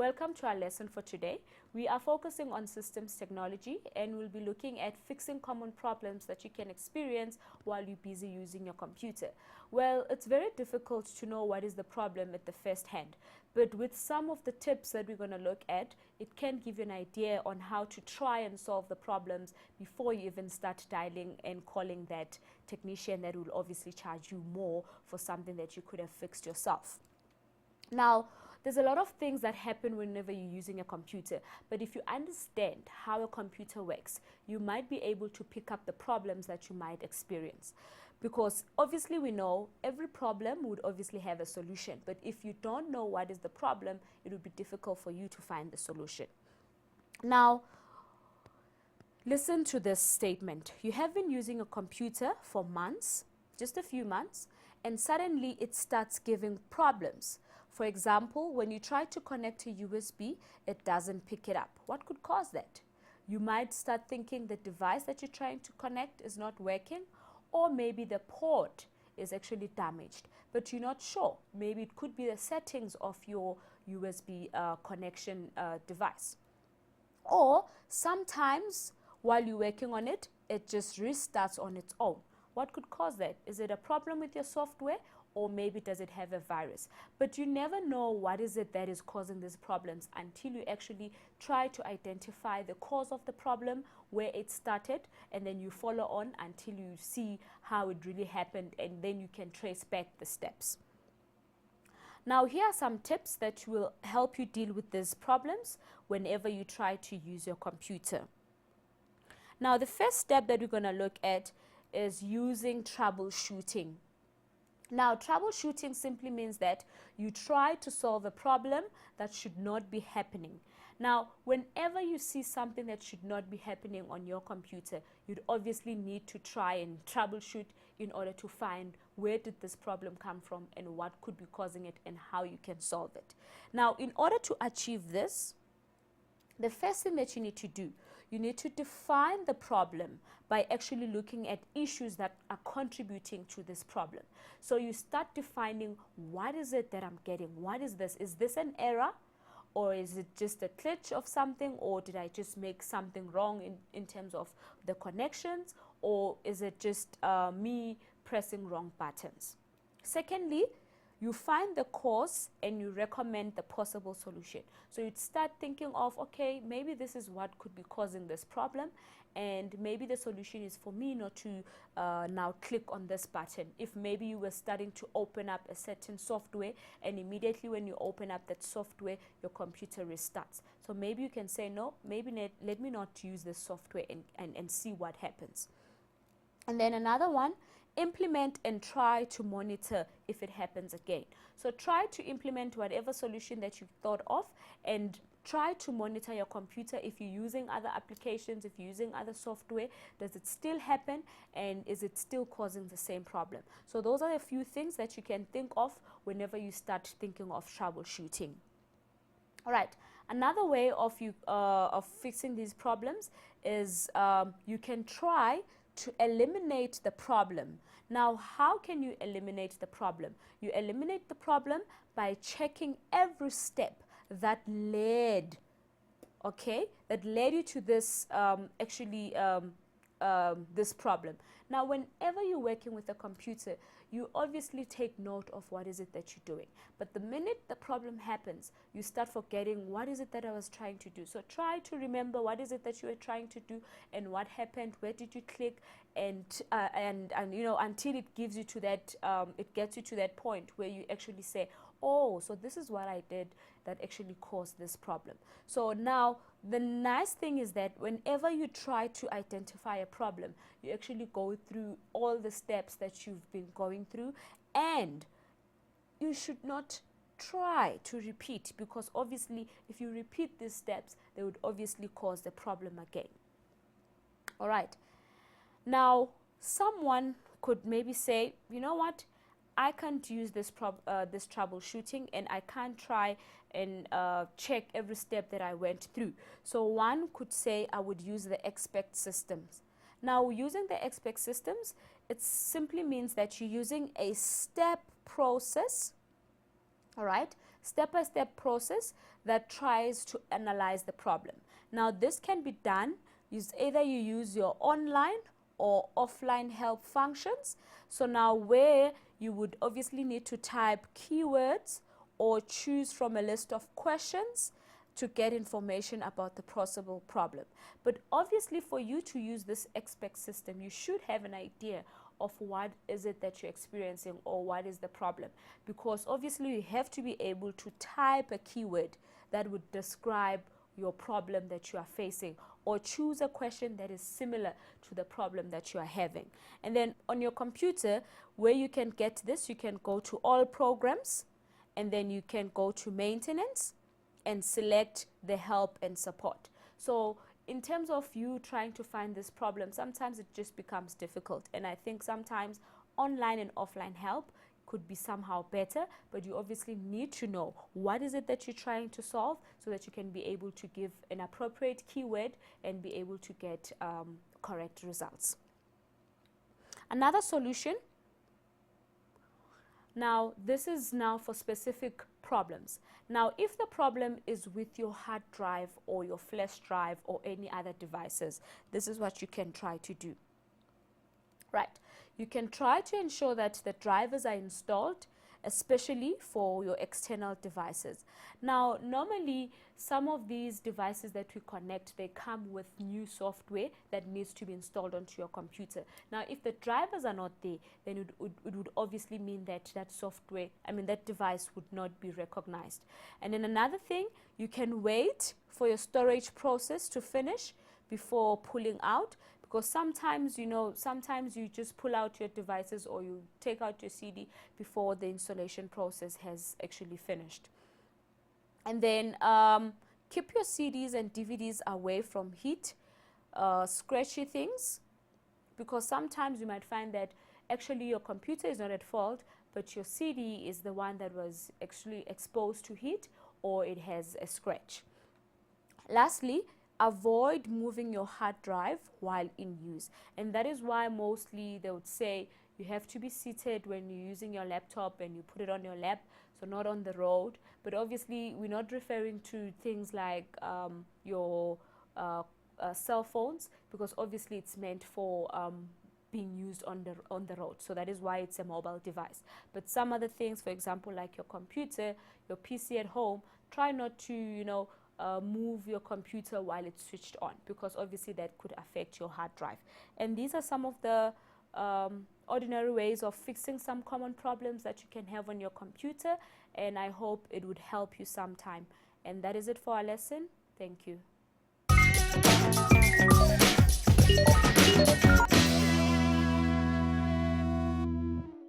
Welcome to our lesson for today. We are focusing on systems technology and we'll be looking at fixing common problems that you can experience while you're busy using your computer. Well, it's very difficult to know what is the problem at the first hand, but with some of the tips that we're going to look at, it can give you an idea on how to try and solve the problems before you even start dialing and calling that technician that will obviously charge you more for something that you could have fixed yourself. Now, there's a lot of things that happen whenever you're using a computer, but if you understand how a computer works, you might be able to pick up the problems that you might experience. Because obviously we know every problem would obviously have a solution, but if you don't know what is the problem, it would be difficult for you to find the solution. Now, listen to this statement. You have been using a computer for months, just a few months, and suddenly it starts giving problems. For example, when you try to connect to USB, it doesn't pick it up. What could cause that? You might start thinking the device that you're trying to connect is not working, or maybe the port is actually damaged, but you're not sure. Maybe it could be the settings of your USB connection device. Or sometimes while you're working on it, it just restarts on its own. What could cause that? Is it a problem with your software, or maybe does it have a virus? But you never know what is it that is causing these problems until you actually try to identify the cause of the problem, where it started, and then you follow on until you see how it really happened, and then you can trace back the steps. Now, here are some tips that will help you deal with these problems whenever you try to use your computer. Now, the first step that we're going to look at is using troubleshooting. Now, troubleshooting simply means that you try to solve a problem that should not be happening. Now, whenever you see something that should not be happening on your computer, you'd obviously need to try and troubleshoot in order to find where did this problem come from and what could be causing it and how you can solve it. Now, in order to achieve this, the first thing that you need to do, you need to define the problem by actually looking at issues that are contributing to this problem. So you start defining, what is it that I'm getting? What is this? Is this an error? Or is it just a glitch of something? Or did I just make something wrong in terms of the connections? Or is it just me pressing wrong buttons? Secondly, you find the cause and you recommend the possible solution. So you'd start thinking of, okay, maybe this is what could be causing this problem, and maybe the solution is for me not to now click on this button. If maybe you were starting to open up a certain software, and immediately when you open up that software, your computer restarts. So maybe you can say, no, maybe let me not use this software and see what happens. And then another one, implement and try to monitor if it happens again. So try to implement whatever solution that you thought of and try to monitor your computer. If you're using other applications, if you're using other software, does it still happen, and is it still causing the same problem? So those are a few things that you can think of whenever you start thinking of troubleshooting. All right, another way of fixing these problems is you can try to eliminate the problem. Now, how can you eliminate the problem? You eliminate the problem by checking every step that led you to this this problem. Now, whenever you're working with a computer, you obviously take note of what is it that you're doing. But the minute the problem happens, you start forgetting, what is it that I was trying to do? So try to remember what is it that you were trying to do and what happened, where did you click, and you know, until it gives you to that it gets you to that point where you actually say, oh, so this is what I did that actually caused this problem. So now the nice thing is that whenever you try to identify a problem, you actually go through all the steps that you've been going through, and you should not try to repeat, because obviously if you repeat these steps, they would obviously cause the problem again. All right. Now, someone could maybe say, you know what, I can't use this troubleshooting, and I can't try and check every step that I went through. So one could say I would use the expect systems. Now, using the expect systems, it simply means that you're using a step process, all right, step-by-step process that tries to analyze the problem. Now this can be done either you use your online or offline help functions. So now where you would obviously need to type keywords or choose from a list of questions to get information about the possible problem. But obviously for you to use this expert system, you should have an idea of what is it that you're experiencing or what is the problem, because obviously you have to be able to type a keyword that would describe your problem that you are facing, or choose a question that is similar to the problem that you are having. And then on your computer, where you can get this, you can go to all programs, and then you can go to maintenance and select the help and support. So in terms of you trying to find this problem, sometimes it just becomes difficult, and I think sometimes online and offline help could be somehow better, but you obviously need to know what is it that you're trying to solve so that you can be able to give an appropriate keyword and be able to get correct results. Another solution, now this is now for specific problems. Now if the problem is with your hard drive or your flash drive or any other devices, this is what you can try to do. Right, you can try to ensure that the drivers are installed, especially for your external devices. Now normally some of these devices that we connect, they come with new software that needs to be installed onto your computer. Now if the drivers are not there, then it would obviously mean that that software, that device would not be recognized. And then another thing, you can wait for your storage process to finish before pulling out, because sometimes you just pull out your devices or you take out your CD before the installation process has actually finished. And then keep your CDs and DVDs away from heat, scratchy things, because sometimes you might find that actually your computer is not at fault, but your CD is the one that was actually exposed to heat, or it has a scratch. Lastly, avoid moving your hard drive while in use, and that is why mostly they would say you have to be seated when you're using your laptop and you put it on your lap, so not on the road. But obviously we're not referring to things like your cell phones, because obviously it's meant for being used on the road, so that is why it's a mobile device. But some other things, for example like your computer, your PC at home, try not to move your computer while it's switched on, because obviously that could affect your hard drive. And these are some of the ordinary ways of fixing some common problems that you can have on your computer, and I hope it would help you sometime. And that is it for our lesson. Thank you.